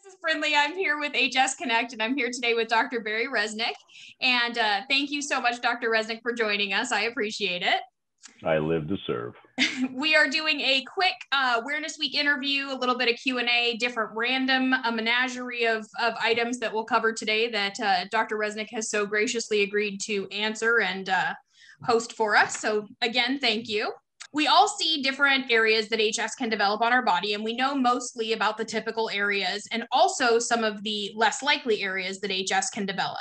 This is Brindley. I'm here with HS Connect, and I'm here today with Dr. Barry Resnik. And thank you so much, Dr. Resnik, for joining us. I appreciate it. I live to serve. We are doing a quick Awareness Week interview, a little bit of Q&A, different random menagerie of items that we'll cover today that Dr. Resnik has so graciously agreed to answer and host for us. So again, thank you. We all see different areas that HS can develop on our body, and we know mostly about the typical areas and also some of the less likely areas that HS can develop.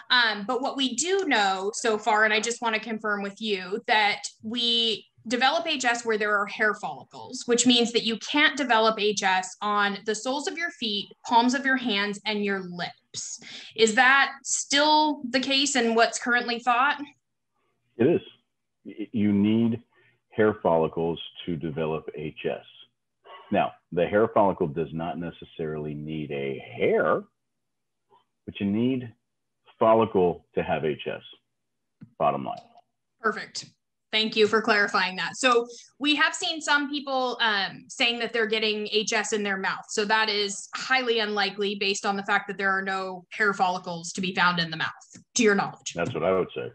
But what we do know so far, and I just want to confirm with you, that we develop HS where there are hair follicles, which means that you can't develop HS on the soles of your feet, palms of your hands, and your lips. Is that still the case and what's currently thought? It is. You need hair follicles to develop HS. Now, the hair follicle does not necessarily need a hair, but you need follicle to have HS, bottom line. Perfect. Thank you for clarifying that. So we have seen some people saying that they're getting HS in their mouth. So that is highly unlikely based on the fact that there are no hair follicles to be found in the mouth, to your knowledge. That's what I would say.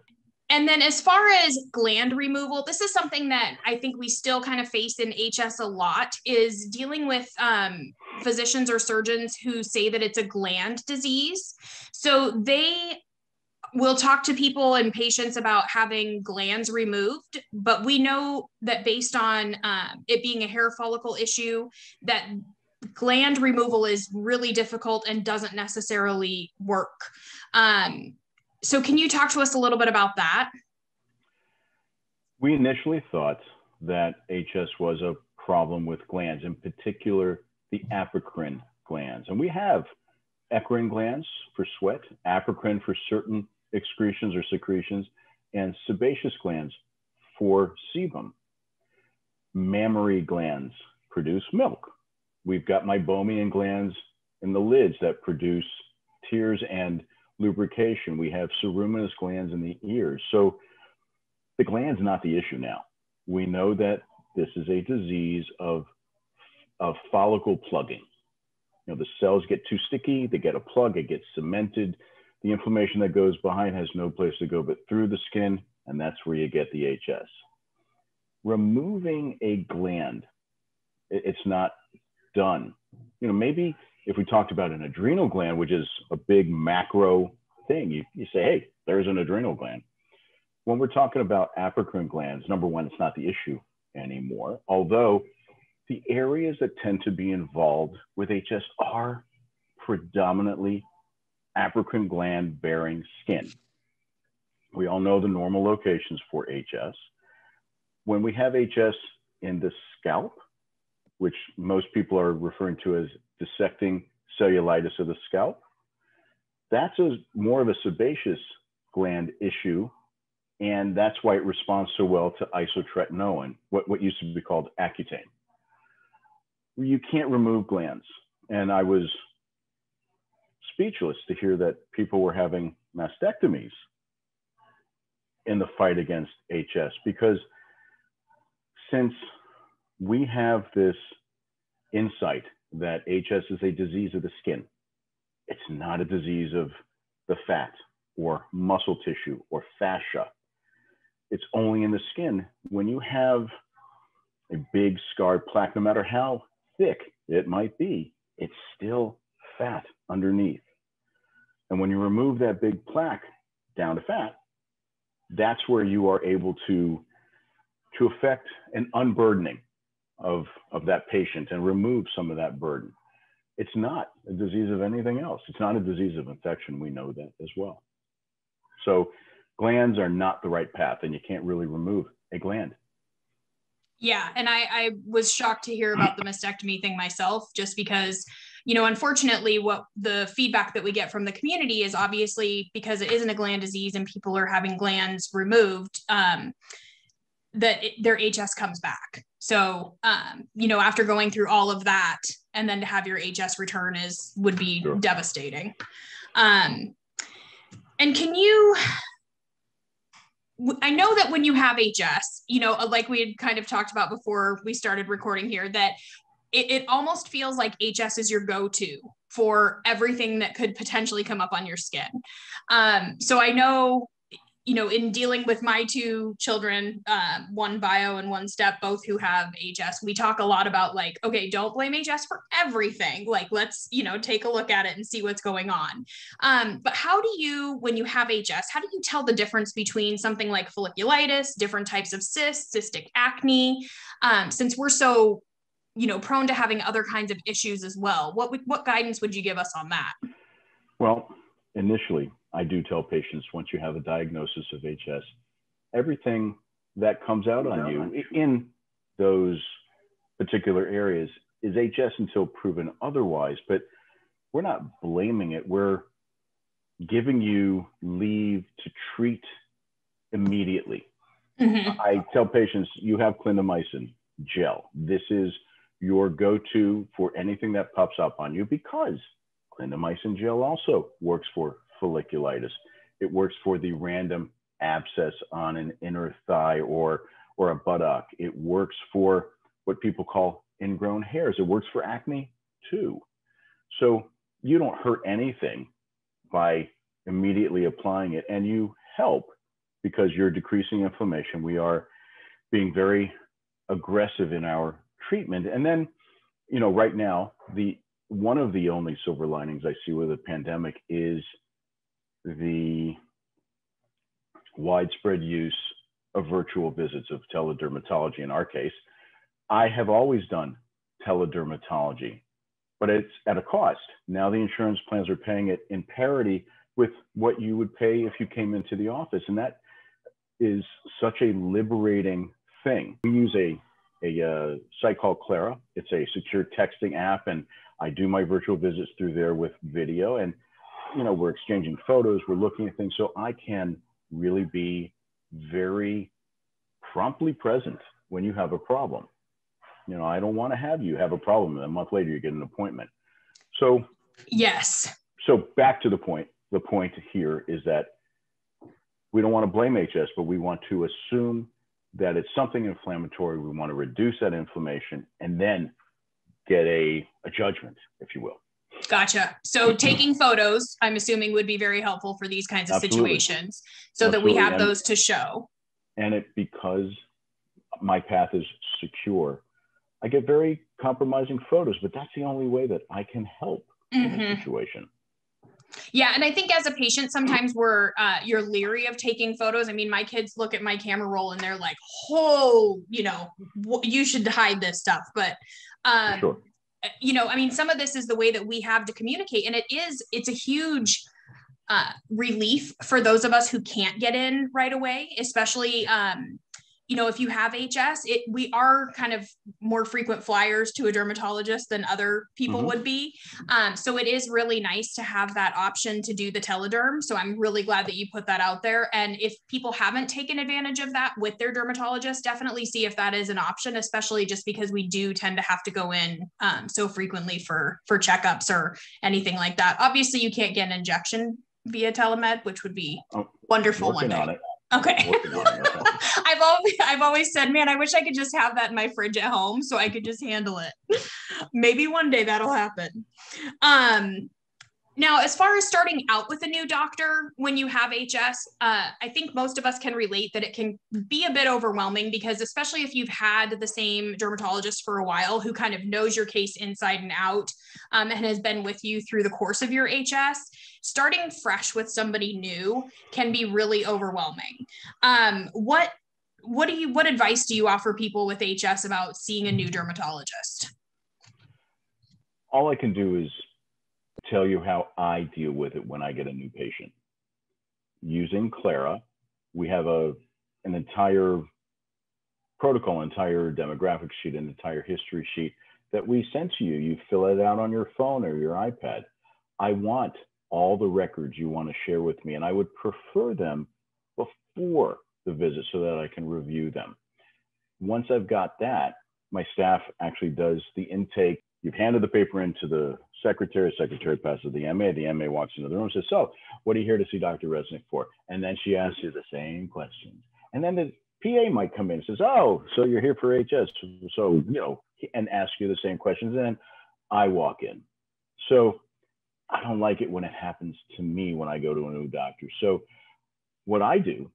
And then as far as gland removal, this is something that I think we still kind of face in HS a lot, is dealing with physicians or surgeons who say that it's a gland disease. So they will talk to people and patients about having glands removed, but we know that based on it being a hair follicle issue, that gland removal is really difficult and doesn't necessarily work. So can you talk to us a little bit about that? We initially thought that HS was a problem with glands, in particular the apocrine glands. And we have eccrine glands for sweat, apocrine for certain excretions or secretions, and sebaceous glands for sebum. Mammary glands produce milk. We've got meibomian glands in the lids that produce tears and lubrication. We have ceruminous glands in the ears. So the gland's not the issue now. We know that this is a disease of follicle plugging. You know, the cells get too sticky, they get a plug, it gets cemented. The inflammation that goes behind has no place to go but through the skin, and that's where you get the HS. Removing a gland, it's not done. You know, maybe if we talked about an adrenal gland, which is a big macro thing, you say, hey, there's an adrenal gland. When we're talking about apocrine glands, number one, it's not the issue anymore, although the areas that tend to be involved with HS are predominantly apocrine gland bearing skin. We all know the normal locations for HS. When we have HS in the scalp, which most people are referring to as dissecting cellulitis of the scalp, that's more of a sebaceous gland issue. And that's why it responds so well to isotretinoin, what used to be called Accutane. You can't remove glands. And I was speechless to hear that people were having mastectomies in the fight against HS, because since we have this insight that HS is a disease of the skin, it's not a disease of the fat or muscle tissue or fascia. It's only in the skin. When you have a big scarred plaque, no matter how thick it might be, it's still fat underneath. And when you remove that big plaque down to fat, that's where you are able to affect an unburdening of that patient and remove some of that burden. It's not a disease of anything else. It's not a disease of infection. We know that as well. So glands are not the right path, and you can't really remove a gland. Yeah, and I was shocked to hear about the mastectomy thing myself, just because, you know, unfortunately, what the feedback that we get from the community is, obviously, because it isn't a gland disease and people are having glands removed, their HS comes back. So, you know, after going through all of that, and then to have your HS return would be Sure. devastating. And can you, I know that when you have HS, you know, like we had kind of talked about before we started recording here, that it almost feels like HS is your go-to for everything that could potentially come up on your skin. So I know, in dealing with my two children, one bio and one step, both who have HS, we talk a lot about like, okay, don't blame HS for everything. Like, let's, take a look at it and see what's going on. But how do you, when you have HS, how do you tell the difference between something like folliculitis, different types of cysts, cystic acne, since we're so, prone to having other kinds of issues as well? What guidance would you give us on that? Well, initially, I do tell patients, once you have a diagnosis of HS, everything that comes out on you in those particular areas is HS until proven otherwise. But we're not blaming it. We're giving you leave to treat immediately. Mm-hmm. I tell patients, you have clindamycin gel. This is your go-to for anything that pops up on you, because clindamycin gel also works for folliculitis. It works for the random abscess on an inner thigh or a buttock. It works for what people call ingrown hairs. It works for acne too. So you don't hurt anything by immediately applying it, and you help because you're decreasing inflammation. We are being very aggressive in our treatment. And then, right now, one of the only silver linings I see with the pandemic is the widespread use of virtual visits, of teledermatology in our case. I have always done teledermatology, but it's at a cost. Now the insurance plans are paying it in parity with what you would pay if you came into the office. And that is such a liberating thing. We use a site called Clara. It's a secure texting app, and I do my virtual visits through there with video. And we're exchanging photos, we're looking at things, so I can really be very promptly present when you have a problem. I don't want to have you have a problem and a month later you get an appointment. So yes. So back to the point. The point here is that we don't want to blame HS, but we want to assume that it's something inflammatory. We want to reduce that inflammation and then get a judgment, if you will. Gotcha. So taking photos, I'm assuming, would be very helpful for these kinds of situations, so that we have those to show. And because my path is secure, I get very compromising photos, but that's the only way that I can help in a situation. Yeah. And I think as a patient, sometimes you're leery of taking photos. I mean, my kids look at my camera roll and they're like, oh, you should hide this stuff. But, sure. I mean, some of this is the way that we have to communicate, and it's a huge relief for those of us who can't get in right away, especially, if you have HS, we are kind of more frequent flyers to a dermatologist than other people would be. So it is really nice to have that option to do the telederm. So I'm really glad that you put that out there. And if people haven't taken advantage of that with their dermatologist, definitely see if that is an option, especially just because we do tend to have to go in so frequently for checkups or anything like that. Obviously, you can't get an injection via telemed, which would be wonderful one day. On it. Okay. I've always said, man, I wish I could just have that in my fridge at home so I could just handle it. Maybe one day that'll happen. Now, as far as starting out with a new doctor when you have HS, I think most of us can relate that it can be a bit overwhelming, because especially if you've had the same dermatologist for a while who kind of knows your case inside and out and has been with you through the course of your HS, starting fresh with somebody new can be really overwhelming. What advice do you offer people with HS about seeing a new dermatologist? All I can do is tell you how I deal with it when I get a new patient. Using Clara, we have an entire protocol, entire demographic sheet, an entire history sheet that we send to you. You fill it out on your phone or your iPad. I want all the records you want to share with me, and I would prefer them before the visit so that I can review them. Once I've got that, my staff actually does the intake. You've handed the paper in to the secretary passes the MA walks into the room and says, so what are you here to see Dr. Resnik for? And then she asks you the same questions. And then the PA might come in and says, oh, so you're here for HS. So, and ask you the same questions. And then I walk in. So I don't like it when it happens to me when I go to a new doctor. So what I do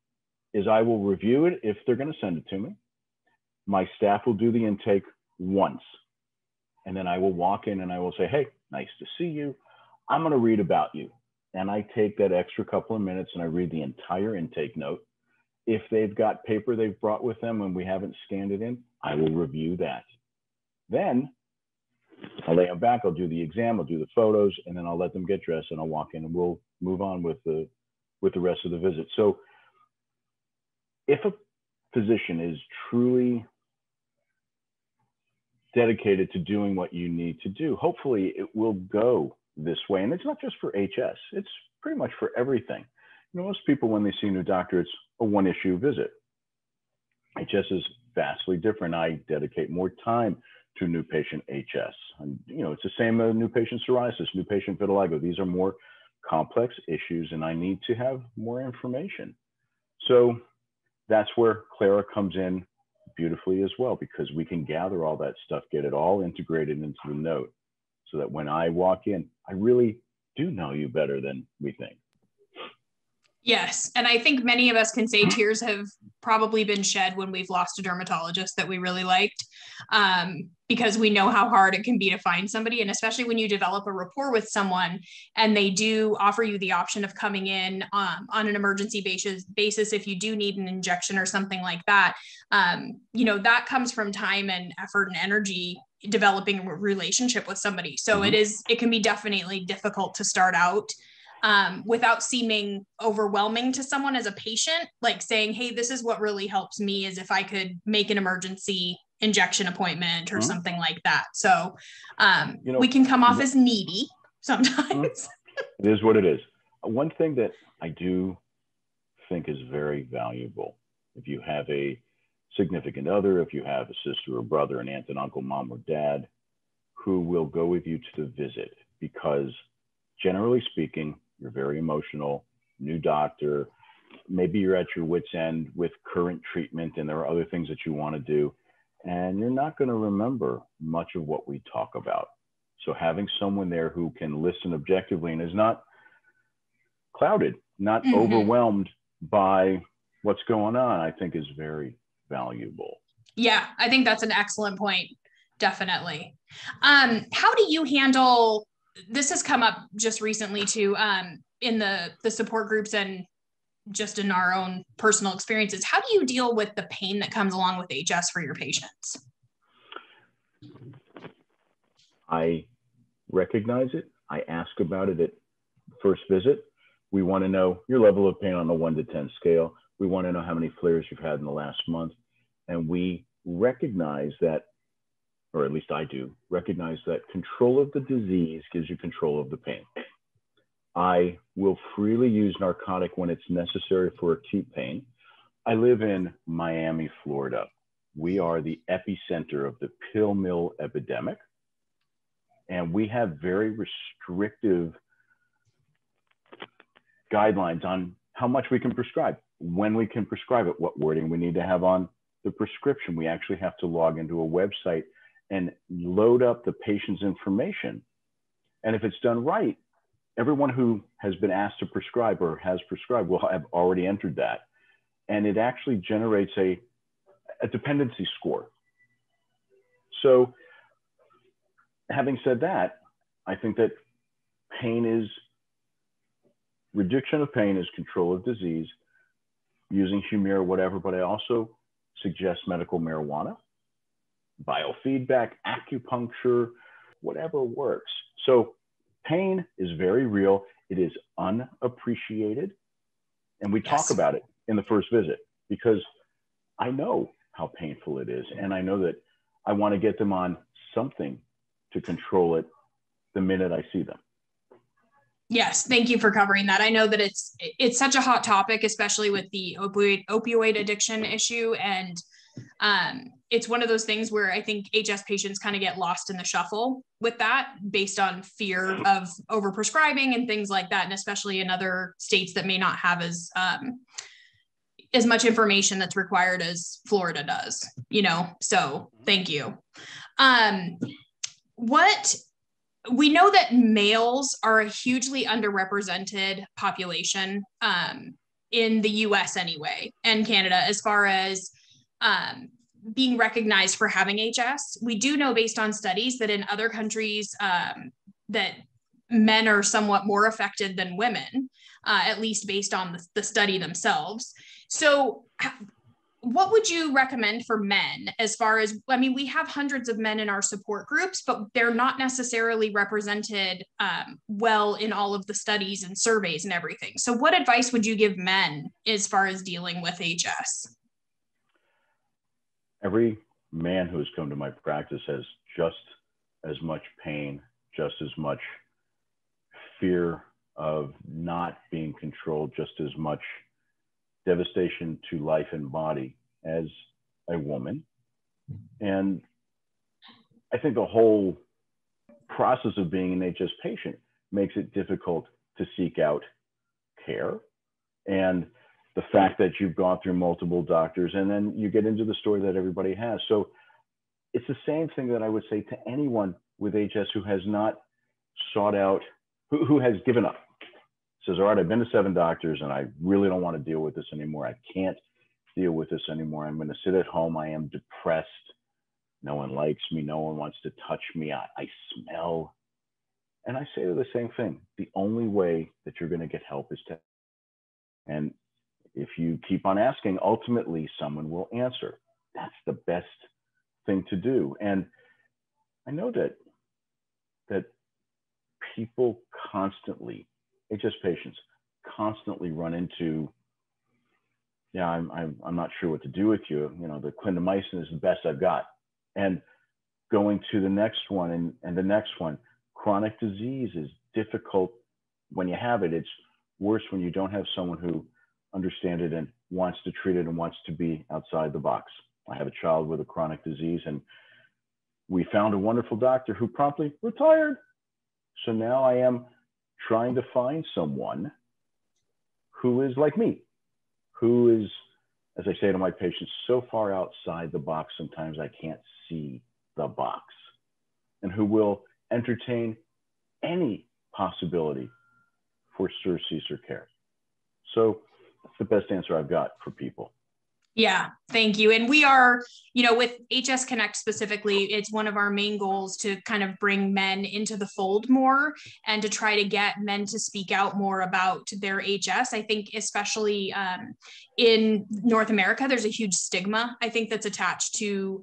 is I will review it if they're going to send it to me. My staff will do the intake once. And then I will walk in and I will say, hey, nice to see you. I'm going to read about you. And I take that extra couple of minutes and I read the entire intake note. If they've got paper they've brought with them and we haven't scanned it in, I will review that. Then I'll lay them back, I'll do the exam, I'll do the photos, and then I'll let them get dressed and I'll walk in and we'll move on with the rest of the visit. So if a physician is truly dedicated to doing what you need to do, hopefully it will go this way. And it's not just for HS, it's pretty much for everything. You know, most people, when they see a new doctor, it's a one-issue visit. HS is vastly different. I dedicate more time to new patient HS. And, you know, it's the same new patient psoriasis, new patient vitiligo. These are more complex issues and I need to have more information. So that's where Clara comes in beautifully as well, because we can gather all that stuff, get it all integrated into the note so that when I walk in, I really do know you better than we think. Yes. And I think many of us can say tears have probably been shed when we've lost a dermatologist that we really liked, because we know how hard it can be to find somebody. And especially when you develop a rapport with someone and they do offer you the option of coming in on an emergency basis if you do need an injection or something like that, you know, that comes from time and effort and energy developing a relationship with somebody. So it can be definitely difficult to start out without seeming overwhelming to someone as a patient, like saying, hey, this is what really helps me is if I could make an emergency injection appointment or something like that. So you know, we can come off as needy sometimes. It is what it is. One thing that I do think is very valuable, if you have a significant other, if you have a sister or brother, an aunt and uncle, mom or dad, who will go with you to the visit, because generally speaking, you're very emotional, new doctor, maybe you're at your wit's end with current treatment and there are other things that you want to do, and you're not going to remember much of what we talk about. So having someone there who can listen objectively and is not clouded, not overwhelmed by what's going on, I think is very valuable. Yeah, I think that's an excellent point. Definitely. How do you handle, this has come up just recently too, in the support groups and just in our own personal experiences. How do you deal with the pain that comes along with HS for your patients? I recognize it. I ask about it at first visit. We want to know your level of pain on a 1 to 10 scale. We want to know how many flares you've had in the last month. And we recognize that, or at least I do, recognize that control of the disease gives you control of the pain. I will freely use narcotic when it's necessary for acute pain. I live in Miami, Florida. We are the epicenter of the pill mill epidemic. And we have very restrictive guidelines on how much we can prescribe, when we can prescribe it, what wording we need to have on the prescription. We actually have to log into a website and load up the patient's information. And if it's done right, everyone who has been asked to prescribe or has prescribed will have already entered that. And it actually generates a dependency score. So having said that, I think that reduction of pain is control of disease, using Humira, whatever, but I also suggest medical marijuana, biofeedback, acupuncture, whatever works. So pain is very real. It is unappreciated. And we talk about it in the first visit because I know how painful it is. And I know that I want to get them on something to control it the minute I see them. Yes, thank you for covering that. I know that it's such a hot topic, especially with the opioid addiction issue. And it's one of those things where I think HS patients kind of get lost in the shuffle with that based on fear of overprescribing and things like that. And especially in other states that may not have as much information that's required as Florida does, you know? So thank you. What we know that males are a hugely underrepresented population in the US anyway, and Canada, as far as being recognized for having HS. We do know based on studies that in other countries that men are somewhat more affected than women, at least based on the study themselves. So what would you recommend for men as far as, I mean, we have hundreds of men in our support groups, but they're not necessarily represented well in all of the studies and surveys and everything. So what advice would you give men as far as dealing with HS? Every man who has come to my practice has just as much pain, just as much fear of not being controlled, just as much devastation to life and body as a woman. And I think the whole process of being an HS patient makes it difficult to seek out care. And the fact that you've gone through multiple doctors and then you get into the story that everybody has. So it's the same thing that I would say to anyone with HS who has not sought out, who has given up. Says, all right, I've been to 7 doctors and I really don't want to deal with this anymore. I can't deal with this anymore. I'm going to sit at home. I am depressed. No one likes me. No one wants to touch me. I smell. And I say the same thing. The only way that you're going to get help is to, and if you keep on asking, ultimately someone will answer. That's the best thing to do. And I know that people constantly, HS patients constantly run into, yeah, I'm not sure what to do with you. You know, the clindamycin is the best I've got. And going to the next one and the next one. Chronic disease is difficult when you have it. It's worse when you don't have someone who understands it and wants to treat it and wants to be outside the box. I have a child with a chronic disease and we found a wonderful doctor who promptly retired. So now I am trying to find someone who is like me, who is, as I say to my patients, so far outside the box, sometimes I can't see the box, and who will entertain any possibility for surcease or care. So that's the best answer I've got for people. Yeah, thank you. And we are, you know, with HS Connect specifically, it's one of our main goals to kind of bring men into the fold more and to try to get men to speak out more about their HS. I think especially in North America, there's a huge stigma, I think, that's attached to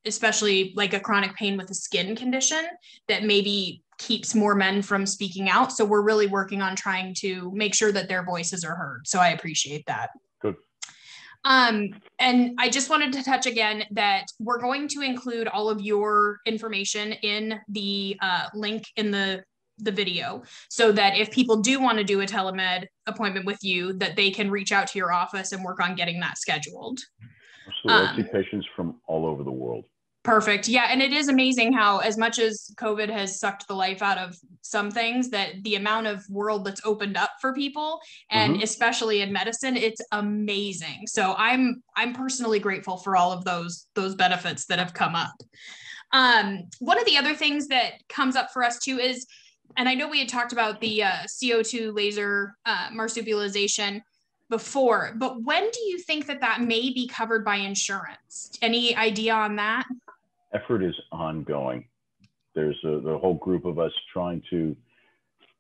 especially like a chronic pain with a skin condition that maybe keeps more men from speaking out. So we're really working on trying to make sure that their voices are heard. So I appreciate that. Good. And I just wanted to touch again that we're going to include all of your information in the link in the video, so that if people do want to do a telemed appointment with you, that they can reach out to your office and work on getting that scheduled. Absolutely. I see patients from all over the world. Perfect. Yeah. And it is amazing how, as much as COVID has sucked the life out of some things, that the amount of world that's opened up for people, and especially in medicine, it's amazing. So I'm personally grateful for all of those benefits that have come up. One of the other things that comes up for us too is, and I know we had talked about the CO2 laser marsupialization before, but when do you think that may be covered by insurance? Any idea on that? Effort is ongoing. There's the whole group of us trying to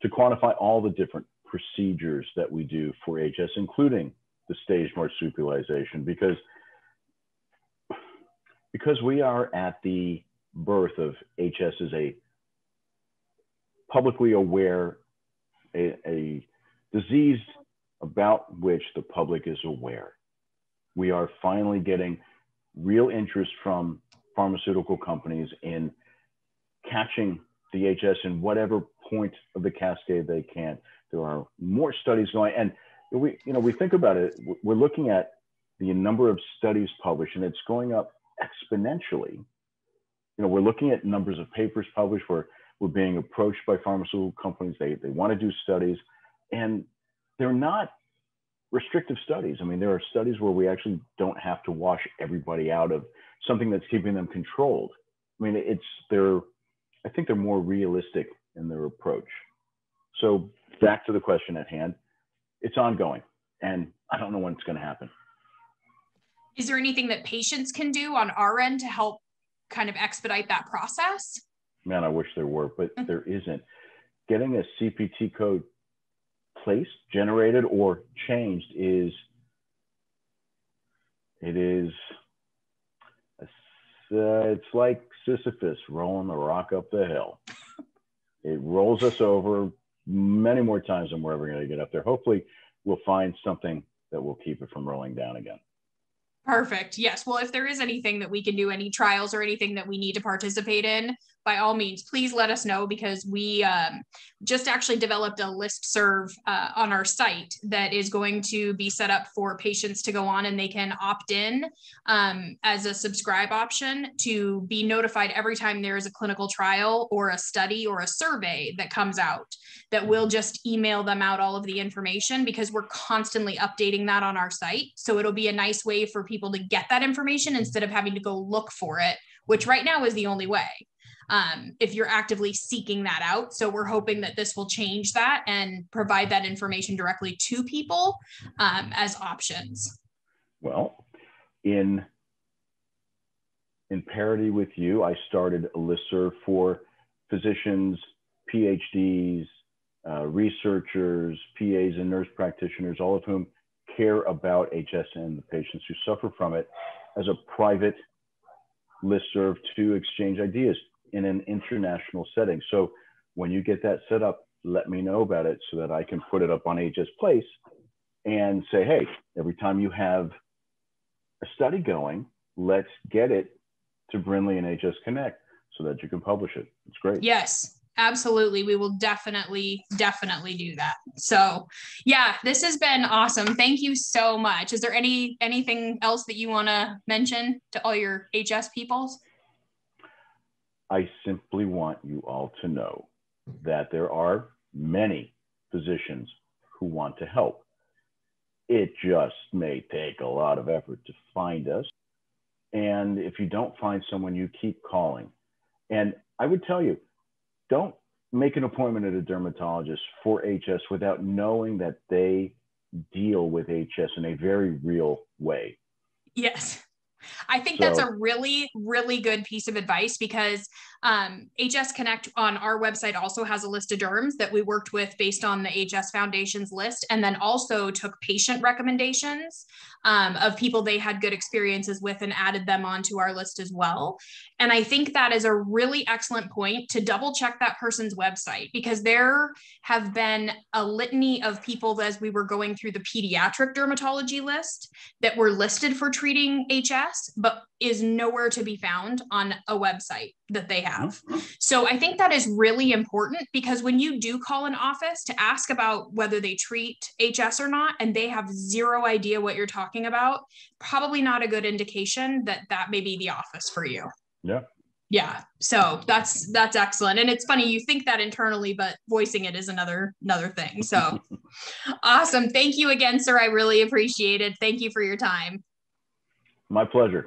quantify all the different procedures that we do for HS, including the staged marsupialization, because we are at the birth of HS as a publicly aware, a disease about which the public is aware. We are finally getting real interest from pharmaceutical companies in catching the HS in whatever point of the cascade they can. There are more studies going, and we think about it, we're looking at the number of studies published, and it's going up exponentially. We're looking at numbers of papers published where we're being approached by pharmaceutical companies. They want to do studies, and they're not restrictive studies. I mean, there are studies where we actually don't have to wash everybody out of something that's keeping them controlled. I mean, I think they're more realistic in their approach. So back to the question at hand, it's ongoing, and I don't know when it's going to happen. Is there anything that patients can do on our end to help kind of expedite that process? Man, I wish there were, but there isn't. Getting a CPT code placed, generated, or changed it's like Sisyphus rolling the rock up the hill. It rolls us over many more times than we're ever going to get up there. Hopefully, we'll find something that will keep it from rolling down again. Perfect. Yes. Well, if there is anything that we can do, any trials or anything that we need to participate in, by all means, please let us know, because we just actually developed a listserv on our site that is going to be set up for patients to go on, and they can opt in as a subscribe option to be notified every time there is a clinical trial or a study or a survey that comes out, that we'll just email them out all of the information, because we're constantly updating that on our site. So it'll be a nice way for people to get that information instead of having to go look for it, which right now is the only way. If you're actively seeking that out. So we're hoping that this will change that and provide that information directly to people as options. Well, in parity with you, I started a listserv for physicians, PhDs, researchers, PAs, and nurse practitioners, all of whom care about HS and the patients who suffer from it, as a private listserv to exchange ideas in an international setting. So when you get that set up, let me know about it so that I can put it up on HS Place and say, hey, every time you have a study going, let's get it to Brinley and HS Connect so that you can publish it. It's great. Yes, absolutely. We will definitely do that. So yeah, this has been awesome. Thank you so much. Is there anything else that you want to mention to all your HS peoples? I simply want you all to know that there are many physicians who want to help. It just may take a lot of effort to find us. And if you don't find someone, you keep calling. And I would tell you, don't make an appointment at a dermatologist for HS without knowing that they deal with HS in a very real way. Yes. I think that's a really, really good piece of advice, because HS Connect on our website also has a list of derms that we worked with based on the HS Foundation's list, and then also took patient recommendations of people they had good experiences with and added them onto our list as well. And I think that is a really excellent point to double check that person's website, because there have been a litany of people as we were going through the pediatric dermatology list that were listed for treating HS, but is nowhere to be found on a website that they have. So I think that is really important, because when you do call an office to ask about whether they treat HS or not, and they have zero idea what you're talking about, probably not a good indication that that may be the office for you. Yeah. Yeah. So that's excellent. And it's funny, you think that internally, but voicing it is another thing. So awesome. Thank you again, sir. I really appreciate it. Thank you for your time. My pleasure.